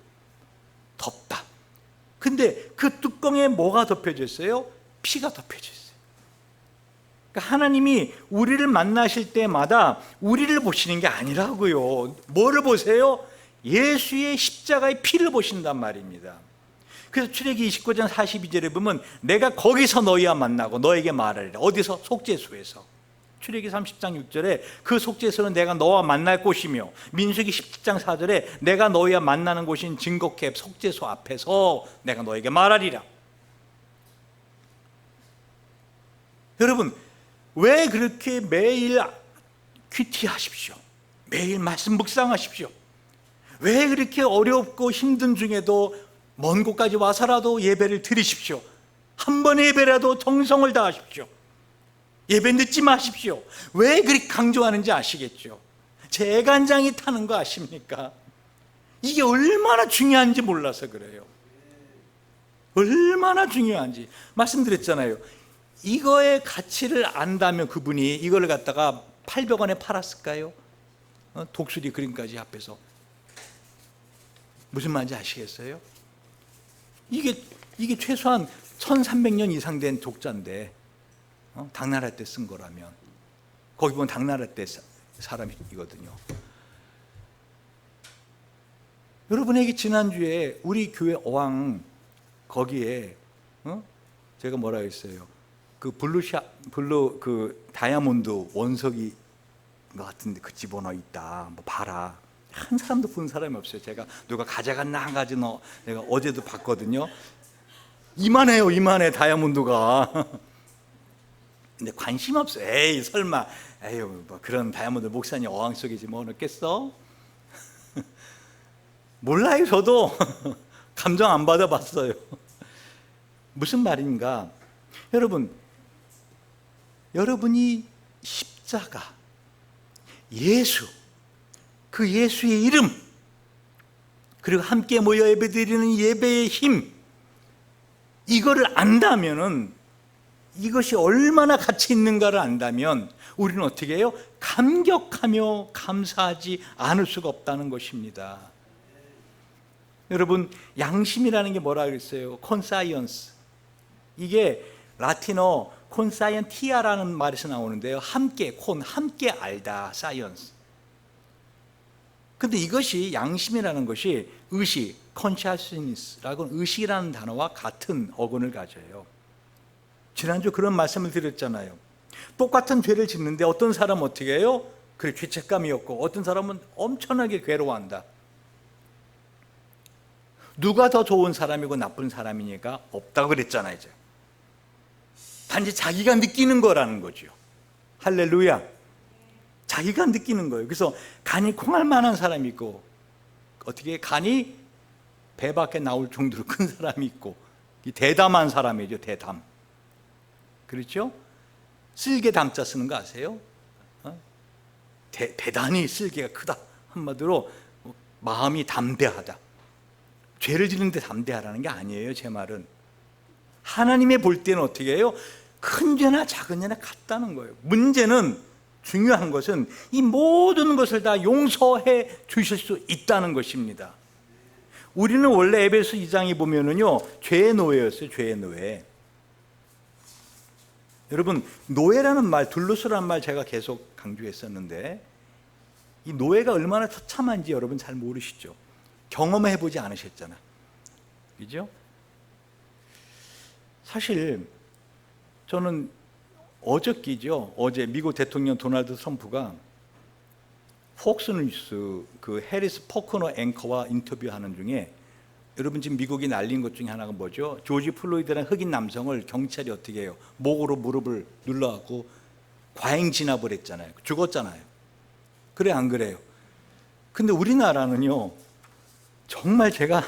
덮다. 근데 그 뚜껑에 뭐가 덮여져 있어요? 피가 덮여져 있어요. 그러니까 하나님이 우리를 만나실 때마다 우리를 보시는 게 아니라고요. 뭐를 보세요? 예수의 십자가의 피를 보신단 말입니다. 그래서 출애기 29장 42절에 보면 내가 거기서 너희와 만나고 너에게 말하리라. 어디서? 속죄소에서. 출애기 30장 6절에 그 속죄소는 내가 너와 만날 곳이며, 민수기 17장 4절에 내가 너희와 만나는 곳인 증거캡 속죄소 앞에서 내가 너에게 말하리라. 여러분, 왜 그렇게 매일 큐티하십시오? 매일 말씀 묵상하십시오. 왜 그렇게 어렵고 힘든 중에도 먼 곳까지 와서라도 예배를 드리십시오. 한 번의 예배라도 정성을 다하십시오. 예배 늦지 마십시오. 왜 그렇게 강조하는지 아시겠죠? 제 애간장이 타는 거 아십니까? 이게 얼마나 중요한지 몰라서 그래요. 얼마나 중요한지 말씀드렸잖아요. 이거의 가치를 안다면 그분이 이걸 갖다가 800원에 팔았을까요? 독수리 그림까지 합해서. 무슨 말인지 아시겠어요? 이게 최소한 1300년 이상 된 독자인데, 당나라 때 쓴 거라면, 거기 보면 당나라 때 사람이거든요. 여러분에게 지난주에 우리 교회 어항 거기에 제가 뭐라 했어요? 그 블루 다이아몬드 원석이 것 같은데 그 집어넣어 있다. 뭐 봐라. 한 사람도 본 사람이 없어요. 제가 누가 가져갔나 한 가지 내가 어제도 봤거든요. 이만해요, 이만해 다이아몬드가. 근데 관심 없어요. 에이 설마, 에휴 뭐 그런 다이아몬드 목사님 어항 속이지 뭐 넣겠어? 몰라요. 저도 감정 안 받아봤어요. 무슨 말인가? 여러분이 십자가, 예수, 그 예수의 이름, 그리고 함께 모여 예배드리는 예배의 힘, 이거를 안다면은, 이것이 얼마나 가치 있는가를 안다면 우리는 어떻게 해요? 감격하며 감사하지 않을 수가 없다는 것입니다. 여러분, 양심이라는 게 뭐라 그랬어요? 콘사이언스. 이게 라틴어 콘사이언티아라는 말에서 나오는데요. 함께, 함께 알다, 사이언스. 근데 이것이, 양심이라는 것이 의식, consciousness라고 의식이라는 단어와 같은 어근을 가져요. 지난주 그런 말씀을 드렸잖아요. 똑같은 죄를 짓는데 어떤 사람은 어떻게 해요? 그래, 죄책감이 없고, 어떤 사람은 엄청나게 괴로워한다. 누가 더 좋은 사람이고 나쁜 사람이니까 없다고 그랬잖아요. 이제 단지 자기가 느끼는 거라는 거죠. 할렐루야. 자기가 느끼는 거예요. 그래서 간이 콩할 만한 사람이 있고, 어떻게 간이 배 밖에 나올 정도로 큰 사람이 있고, 이 대담한 사람이죠. 대담. 그렇죠? 쓸개 담자 쓰는 거 아세요? 대단히 쓸개가 크다. 한마디로 마음이 담대하다. 죄를 지는데 담대하라는 게 아니에요. 제 말은 하나님의 볼 때는 어떻게 해요? 큰 죄나 작은 죄나 같다는 거예요. 문제는, 중요한 것은 이 모든 것을 다 용서해 주실 수 있다는 것입니다. 우리는 원래 에베소 2장에 보면은요, 죄의 노예였어요. 죄의 노예. 여러분, 노예라는 말, 둘로스라는 말 제가 계속 강조했었는데, 이 노예가 얼마나 처참한지 여러분 잘 모르시죠? 경험해 보지 않으셨잖아. 그죠? 사실 저는 어저께죠. 어제 미국 대통령 도널드 트럼프가 폭스뉴스 그 해리스 포커너 앵커와 인터뷰하는 중에, 여러분 지금 미국이 날린 것 중에 하나가 뭐죠? 조지 플로이드라는 흑인 남성을 경찰이 어떻게 해요? 목으로 무릎을 눌러갖고 과잉 진압을 했잖아요. 죽었잖아요. 그래 안 그래요? 근데 우리나라는요, 정말 제가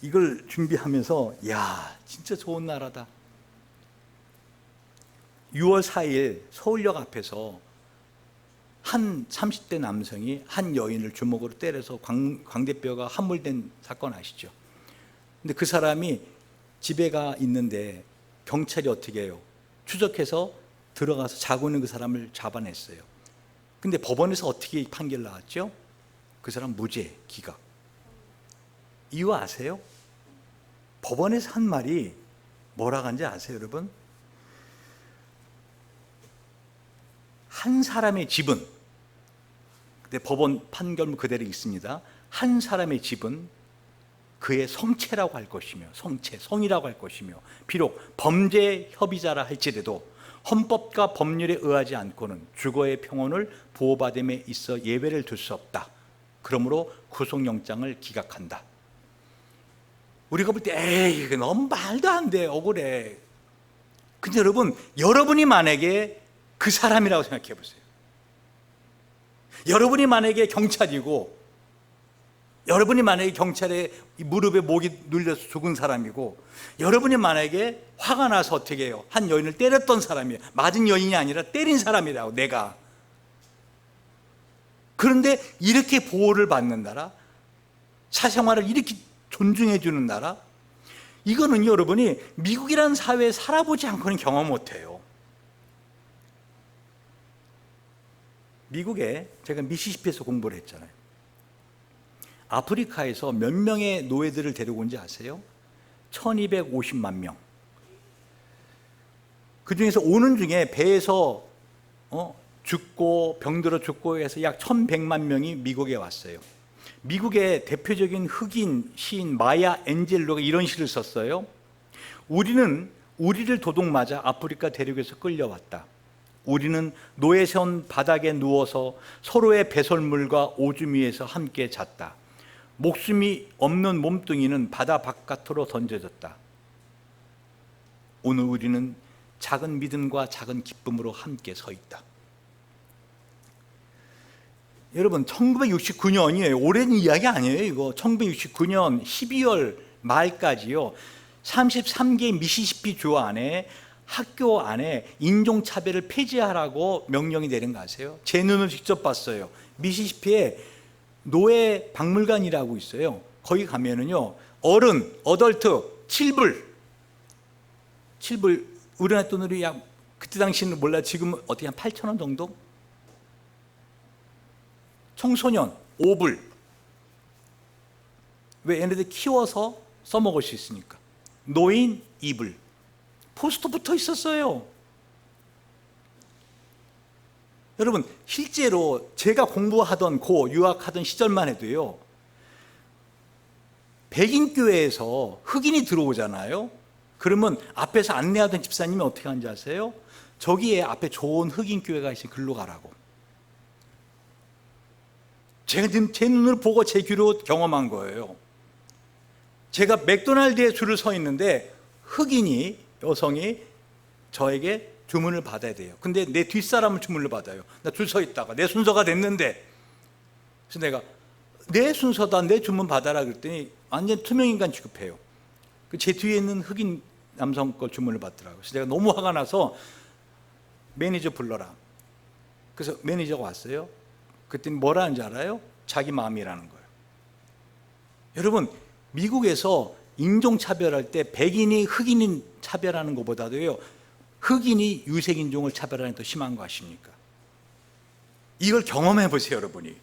이걸 준비하면서 야, 진짜 좋은 나라다. 6월 4일 서울역 앞에서 한 30대 남성이 한 여인을 주먹으로 때려서 광대뼈가 함몰된 사건 아시죠? 근데 그 사람이 집에가 있는데 경찰이 어떻게 해요? 추적해서 들어가서 자고 있는 그 사람을 잡아냈어요. 근데 법원에서 어떻게 판결 나왔죠? 그 사람 무죄, 기각. 이유 아세요? 법원에서 한 말이 뭐라고 한지 아세요, 여러분? 한 사람의 집은, 근데 법원 판결문 그대로 있습니다. 한 사람의 집은 그의 성체라고 할 것이며, 성체, 성이라고 할 것이며, 비록 범죄 협의자라 할지라도 헌법과 법률에 의하지 않고는 주거의 평온을 보호받음에 있어 예외를 둘 수 없다. 그러므로 구속영장을 기각한다. 우리가 볼 때 에이, 이거 너무 말도 안 돼, 억울해. 근데 여러분, 여러분이 만약에 그 사람이라고 생각해 보세요. 여러분이 만약에 경찰이고, 여러분이 만약에 경찰의 무릎에 목이 눌려서 죽은 사람이고, 여러분이 만약에 화가 나서 어떻게 해요? 한 여인을 때렸던 사람이에요. 맞은 여인이 아니라 때린 사람이라고, 내가. 그런데 이렇게 보호를 받는 나라, 사생활을 이렇게 존중해 주는 나라, 이거는 여러분이 미국이라는 사회에 살아보지 않고는 경험 못해요. 미국에 제가 미시시피에서 공부를 했잖아요. 아프리카에서 몇 명의 노예들을 데리고 온지 아세요? 1250만 명. 그 중에서 오는 중에 배에서 죽고 병들어 죽고 해서 약 1100만 명이 미국에 왔어요. 미국의 대표적인 흑인 시인 마야 엔젤로가 이런 시를 썼어요. 우리를 도둑맞아 아프리카 대륙에서 끌려왔다. 우리는 노예선 바닥에 누워서 서로의 배설물과 오줌 위에서 함께 잤다. 목숨이 없는 몸뚱이는 바다 바깥으로 던져졌다. 오늘 우리는 작은 믿음과 작은 기쁨으로 함께 서 있다. 여러분, 1969년이에요. 오랜 이야기 아니에요, 이거. 1969년 12월 말까지요. 33개 미시시피 주 안에 학교 안에 인종차별을 폐지하라고 명령이 내린 거 아세요? 제 눈을 직접 봤어요. 미시시피에 노예 박물관이라고 있어요. 거기 가면은요, 어덜트 7불, 우리나라 돈으로 약, 그때 당시는 몰라, 지금 어떻게 한 8,000원 정도? 청소년 5불. 왜? 얘네들 키워서 써먹을 수 있으니까. 노인 2불. 포스터 붙어 있었어요. 여러분, 실제로 제가 공부하던 유학하던 시절만 해도요, 백인 교회에서 흑인이 들어오잖아요. 그러면 앞에서 안내하던 집사님이 어떻게 하는지 아세요? 저기에 앞에 좋은 흑인 교회가 있으니 글로 가라고. 제가 지금 제 눈으로 보고 제 귀로 경험한 거예요. 제가 맥도날드에 줄을 서 있는데 흑인이, 여성이 저에게 주문을 받아야 돼요. 근데 내 뒷사람은 주문을 받아요. 나 줄 서 있다가 내 순서가 됐는데, 그래서 내가 내 순서다, 내 주문 받아라 그랬더니 완전 투명인간 취급해요. 제 뒤에 있는 흑인 남성 걸 주문을 받더라고요. 그래서 제가 너무 화가 나서 매니저 불러라. 그래서 매니저가 왔어요. 그랬더니 뭐라는 줄 알아요? 자기 마음이라는 거예요. 여러분, 미국에서 인종차별할 때 백인이 흑인인 차별하는 것보다도요, 흑인이 유색인종을 차별하는 게 더 심한 거 아십니까? 이걸 경험해 보세요, 여러분이.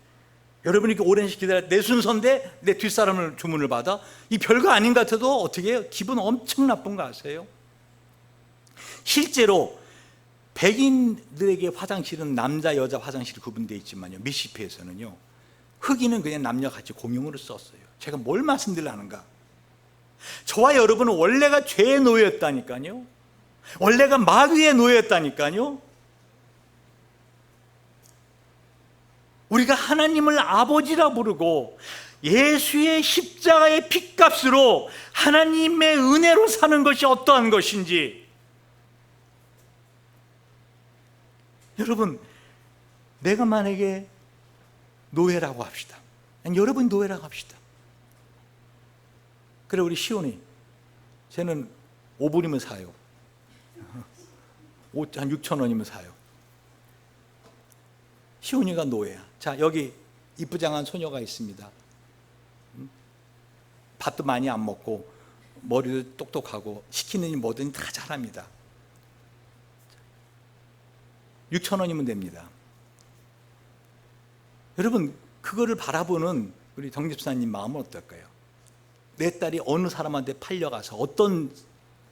여러분이 이렇게 오랜 시간 기다려, 내 순서인데 내 뒷사람을 주문을 받아? 이 별거 아닌 것 같아도 어떻게 해요? 기분 엄청 나쁜 거 아세요? 실제로 백인들에게 화장실은 남자 여자 화장실이 구분되어 있지만요, 미시피에서는요, 흑인은 그냥 남녀 같이 공용으로 썼어요. 제가 뭘 말씀드리려는가? 저와 여러분은 원래가 죄의 노예였다니까요. 원래가 마귀의 노예였다니까요. 우리가 하나님을 아버지라 부르고 예수의 십자가의 핏값으로 하나님의 은혜로 사는 것이 어떠한 것인지, 여러분, 내가 만약에 노예라고 합시다. 아니, 여러분 노예라고 합시다. 그래, 우리 시온이, 쟤는 5불이면 사요. 한 6천 원이면 사요. 시온이가 노예야. 자, 여기 이쁘장한 소녀가 있습니다. 밥도 많이 안 먹고 머리도 똑똑하고 시키는 일 뭐든 다 잘합니다. 6천 원이면 됩니다. 여러분, 그거를 바라보는 우리 정집사님 마음은 어떨까요? 내 딸이 어느 사람한테 팔려가서 어떤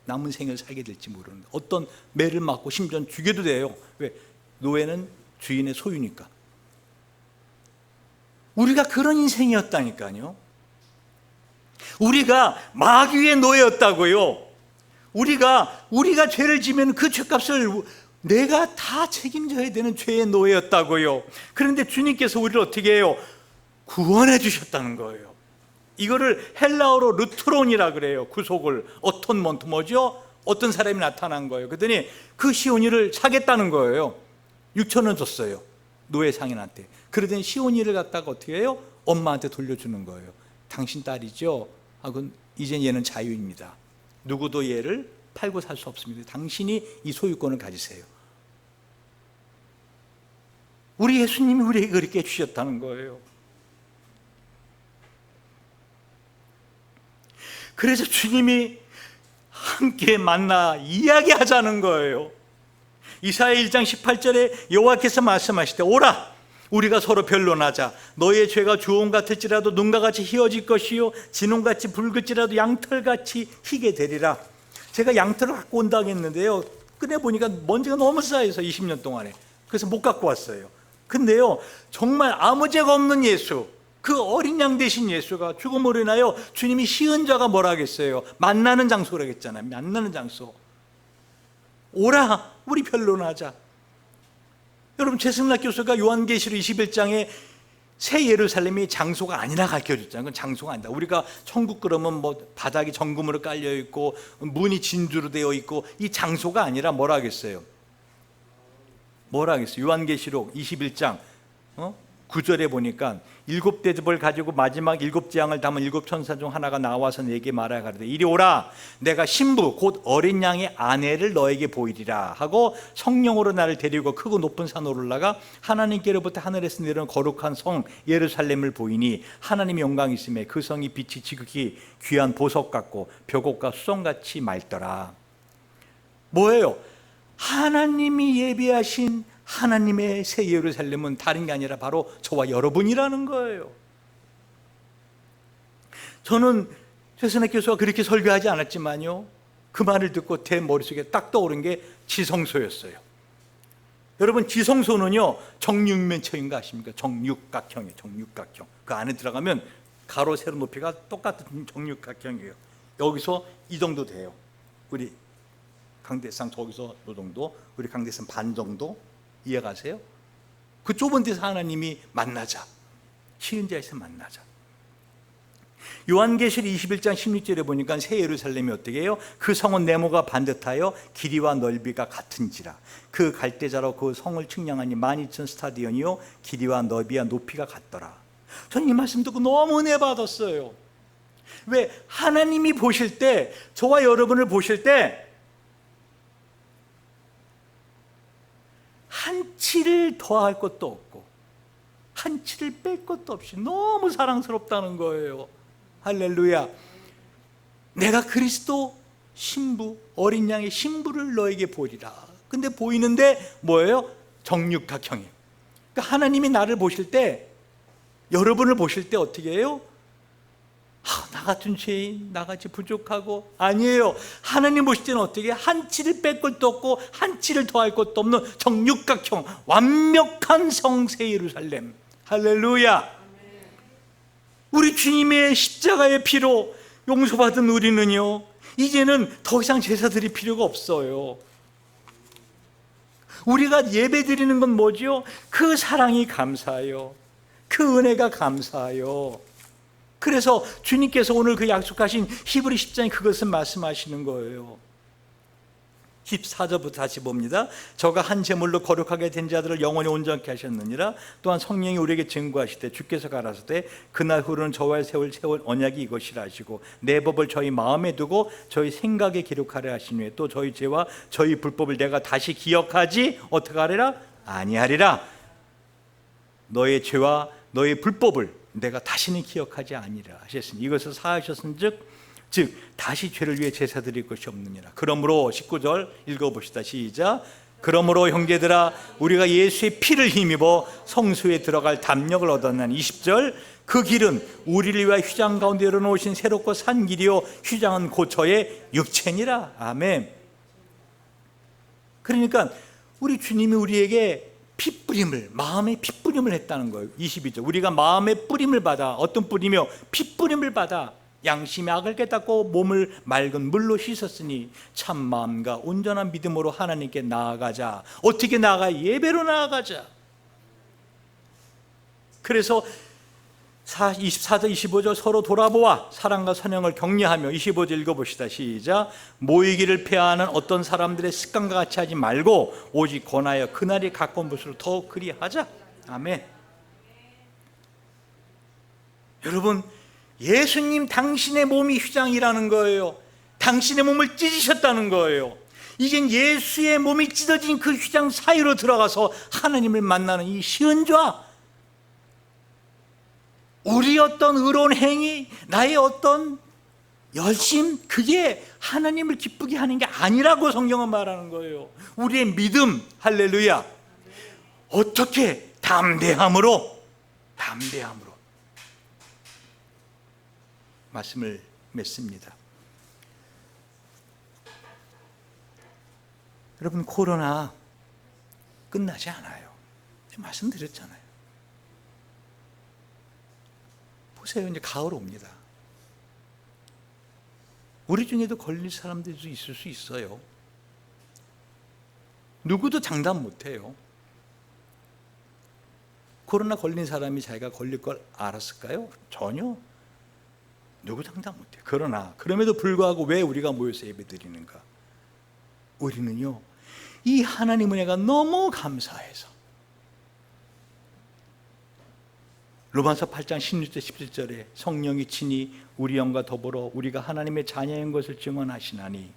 남은 생을 살게 될지 모르는데 어떤 매를 맞고 심지어 죽여도 돼요. 왜? 노예는 주인의 소유니까. 우리가 그런 인생이었다니까요. 우리가 마귀의 노예였다고요. 우리가 죄를 지면 그 죄값을 내가 다 책임져야 되는 죄의 노예였다고요. 그런데 주님께서 우리를 어떻게 해요? 구원해 주셨다는 거예요. 이거를 헬라어로 르트론이라 그래요. 구속을. 어떤 뭐죠? 어떤 사람이 나타난 거예요. 그랬더니 그 시온이를 사겠다는 거예요. 6천 원 줬어요, 노예 상인한테. 그러더니 시온이를 갖다가 어떻게 해요? 엄마한테 돌려주는 거예요. 당신 딸이죠? 그건 이제 얘는 자유입니다. 누구도 얘를 팔고 살 수 없습니다. 당신이 이 소유권을 가지세요. 우리 예수님이 우리에게 그렇게 해주셨다는 거예요. 그래서 주님이 함께 만나 이야기하자는 거예요. 이사야 1장 18절에 여호와께서 말씀하시되 오라 우리가 서로 변론하자. 너의 죄가 주홍 같을지라도 눈과 같이 희어질 것이요 진홍같이 붉을지라도 양털같이 희게 되리라. 제가 양털을 갖고 온다고 했는데요, 꺼내보니까 먼지가 너무 쌓여서 20년 동안에, 그래서 못 갖고 왔어요. 근데요, 정말 아무 죄가 없는 예수, 그 어린 양 되신 예수가 죽음으로 인하여 주님이 시은 자가 뭐라 하겠어요? 만나는 장소라 했잖아요. 만나는 장소. 오라 우리 변론하자. 여러분, 최승락 교수가 요한계시록 21장에 새 예루살렘이 장소가 아니라 가르쳐줬잖아요. 그건 장소가 아니다. 우리가 천국 그러면 뭐 바닥이 정금으로 깔려 있고 문이 진주로 되어 있고, 이 장소가 아니라 뭐라 하겠어요? 뭐라 하겠어요? 요한계시록 21장 9절에 보니까 7대접을 가지고 마지막 7재앙을 담은 7천사 중 하나가 나와서 내게 말하여 가로되 이리 오라. 내가 신부 곧 어린 양의 아내를 너에게 보이리라 하고 성령으로 나를 데리고 크고 높은 산으로 올라가 하나님께로부터 하늘에서 내려온 거룩한 성 예루살렘을 보이니 하나님의 영광이 있음에 그 성이 빛이 지극히 귀한 보석 같고 벽옥과 수정같이 맑더라. 뭐예요? 하나님이 예비하신 하나님의 새 예루살렘은 다른 게 아니라 바로 저와 여러분이라는 거예요. 저는 최선학 교수가 그렇게 설교하지 않았지만요, 그 말을 듣고 제 머릿속에 딱 떠오른 게 지성소였어요. 여러분, 지성소는요 정육면체인 거 아십니까? 정육각형이에요. 정육각형. 그 안에 들어가면 가로 세로 높이가 똑같은 정육각형이에요. 여기서 이 정도 돼요. 우리 강대상 저기서 이 정도, 우리 강대상 반 정도. 이해가세요? 그 좁은 데서 하나님이 만나자. 쉬운 자에서 만나자. 요한계시록 21장 16절에 보니까 새 예루살렘이 어떻게 해요? 그 성은 네모가 반듯하여 길이와 넓이가 같은지라. 그 갈대자로 그 성을 측량하니 12,000 스타디온이요 길이와 넓이와 높이가 같더라. 저는 이 말씀 듣고 너무 은혜 받았어요. 왜? 하나님이 보실 때, 저와 여러분을 보실 때 한치를 더할 것도 없고 한치를 뺄 것도 없이 너무 사랑스럽다는 거예요. 할렐루야. 내가 그리스도 신부, 어린 양의 신부를 너에게 보리라. 근데 보이는데 뭐예요? 정육각형이에요. 그러니까 하나님이 나를 보실 때, 여러분을 보실 때 어떻게 해요? 나 같은 죄인, 나같이 부족하고, 아니에요. 하나님 보실 때는 어떻게, 한치를 뺄 것도 없고 한치를 더할 것도 없는 정육각형, 완벽한 성세 예루살렘. 할렐루야. 우리 주님의 십자가의 피로 용서받은 우리는요, 이제는 더 이상 제사 드릴 필요가 없어요. 우리가 예배 드리는 건 뭐죠? 그 사랑이 감사해요. 그 은혜가 감사해요. 그래서 주님께서 오늘 그 약속하신 히브리 10장에 그것을 말씀하시는 거예요. 14절부터 다시 봅니다. 저가 한 제물로 거룩하게 된 자들을 영원히 온전케 하셨느니라. 또한 성령이 우리에게 증거하시되 주께서 가라사대 그날 후로는 저와 세울 언약이 이것이라 하시고 내 법을 저희 마음에 두고 저희 생각에 기록하려 하신 후에 또 저희 죄와 저희 불법을 내가 다시 기억하지 어떻게 하리라? 아니하리라. 너의 죄와 너의 불법을 내가 다시는 기억하지 아니라 하셨으니 이것을 사하셨은즉 즉 다시 죄를 위해 제사 드릴 것이 없느니라. 그러므로 19절 읽어봅시다. 시작. 그러므로 형제들아 우리가 예수의 피를 힘입어 성소에 들어갈 담력을 얻었나니 20절 그 길은 우리를 위하여 휘장 가운데 열어놓으신 새롭고 산 길이요 휘장은 곧 저의 육체니라. 아멘. 그러니까 우리 주님이 우리에게 핏뿌림을, 마음의 핏뿌림을 했다는 거예요. 22절 우리가 마음의 뿌림을 받아, 어떤 뿌리며 핏뿌림을 받아 양심의 악을 깨닫고 몸을 맑은 물로 씻었으니 참 마음과 온전한 믿음으로 하나님께 나아가자. 어떻게 나아가? 예배로 나아가자. 그래서 24절 25절 서로 돌아보아 사랑과 선행을 격려하며 25절 읽어봅시다. 시작. 모이기를 폐하는 어떤 사람들의 습관과 같이 하지 말고 오직 권하여 그날이 가까운 것으로 더 그리하자. 아멘. 여러분, 예수님 당신의 몸이 휘장이라는 거예요. 당신의 몸을 찢으셨다는 거예요. 이젠 예수의 몸이 찢어진 그 휘장 사이로 들어가서 하나님을 만나는 이 시은좌, 우리 어떤 의로운 행위, 나의 어떤 열심, 그게 하나님을 기쁘게 하는 게 아니라고 성경은 말하는 거예요. 우리의 믿음, 할렐루야, 어떻게 담대함으로 말씀을 맺습니다. 여러분, 코로나 끝나지 않아요. 말씀드렸잖아요. 보세요, 이제 가을 옵니다. 우리 중에도 걸릴 사람들도 있을 수 있어요. 누구도 장담 못해요. 코로나 걸린 사람이 자기가 걸릴 걸 알았을까요? 전혀. 누구 장담 못해요. 그러나 그럼에도 불구하고 왜 우리가 모여서 예배드리는가? 우리는요, 이 하나님 은혜가 너무 감사해서 로마서 8장 16절 17절에 성령이 친히 우리 영과 더불어 우리가 하나님의 자녀인 것을 증언하시나니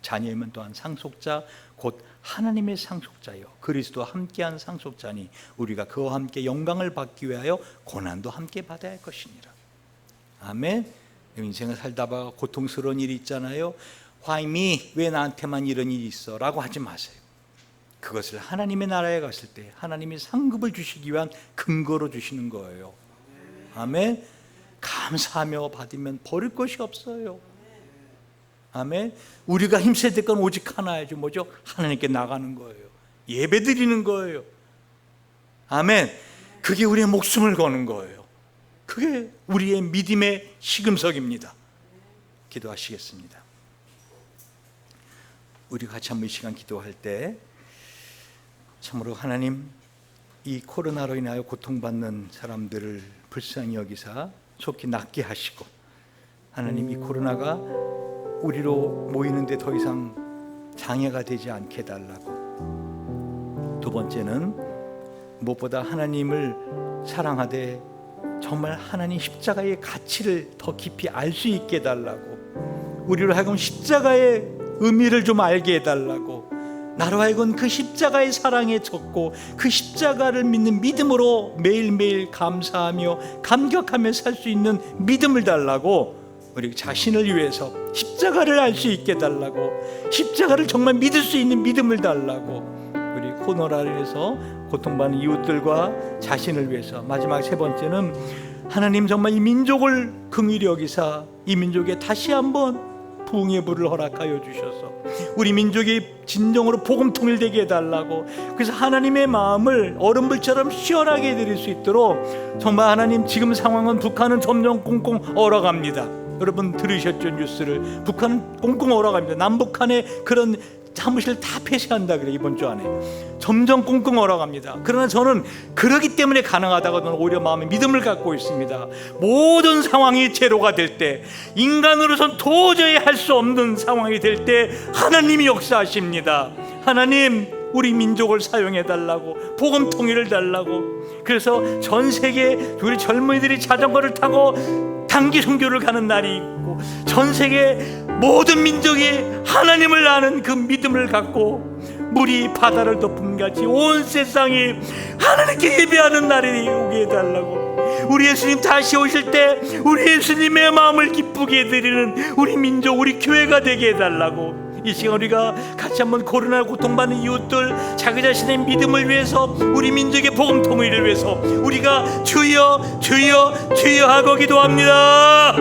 자녀이면 또한 상속자 곧 하나님의 상속자요 그리스도와 함께한 상속자니 우리가 그와 함께 영광을 받기 위하여 고난도 함께 받아야 할 것이니라. 아멘. 인생을 살다가 고통스러운 일이 있잖아요. Why me? 왜 나한테만 이런 일이 있어? 라고 하지 마세요. 그것을 하나님의 나라에 갔을 때 하나님이 상급을 주시기 위한 근거로 주시는 거예요. 아멘. 감사하며 받으면 버릴 것이 없어요. 아멘. 우리가 힘써야 될 건 오직 하나야죠. 뭐죠? 하나님께 나가는 거예요. 예배 드리는 거예요. 아멘. 그게 우리의 목숨을 거는 거예요. 그게 우리의 믿음의 시금석입니다. 기도하시겠습니다. 우리 같이 한번 이 시간 기도할 때 참으로 하나님, 이 코로나로 인하여 고통받는 사람들을 불쌍히 여기사 속히 낫게 하시고, 하나님 이 코로나가 우리로 모이는데 더 이상 장애가 되지 않게 해달라고. 두 번째는 무엇보다 하나님을 사랑하되 정말 하나님 십자가의 가치를 더 깊이 알 수 있게 해달라고, 우리로 하여금 십자가의 의미를 좀 알게 해달라고, 나로 하여금 그 십자가의 사랑에 젖고 그 십자가를 믿는 믿음으로 매일매일 감사하며 감격하며 살 수 있는 믿음을 달라고, 우리 자신을 위해서 십자가를 알 수 있게 달라고, 십자가를 정말 믿을 수 있는 믿음을 달라고, 우리 코로나를 위해서 고통받는 이웃들과 자신을 위해서, 마지막 세 번째는 하나님 정말 이 민족을 긍휼히 여기사 이 민족에 다시 한번 부흥의 불을 허락하여 주셔서 우리 민족이 진정으로 복음 통일되게 해달라고, 그래서 하나님의 마음을 얼음불처럼 시원하게 해드릴 수 있도록, 정말 하나님 지금 상황은 북한은 점점 꽁꽁 얼어갑니다. 여러분 들으셨죠? 뉴스를. 북한은 꽁꽁 얼어갑니다. 남북한의 그런 사무실 다 폐쇄한다 그래, 이번 주 안에. 점점 꽁꽁 얼어갑니다. 그러나 저는 그러기 때문에 가능하다고 저는 오히려 마음에 믿음을 갖고 있습니다. 모든 상황이 제로가 될 때, 인간으로선 도저히 할 수 없는 상황이 될 때 하나님이 역사하십니다. 하나님 우리 민족을 사용해 달라고, 복음 통일을 달라고. 그래서 전 세계 우리 젊은이들이 자전거를 타고 단기 선교를 가는 날이 있고, 전 세계 모든 민족이 하나님을 아는 그 믿음을 갖고 물이 바다를 덮은 같이 온 세상이 하나님께 예배하는 날이 오게 해달라고, 우리 예수님 다시 오실 때 우리 예수님의 마음을 기쁘게 해드리는 우리 민족, 우리 교회가 되게 해달라고, 이 시간 우리가 같이 한번 코로나 고통받는 이웃들, 자기 자신의 믿음을 위해서, 우리 민족의 복음 통일을 위해서 우리가 주여 주여 주여 하고 기도합니다.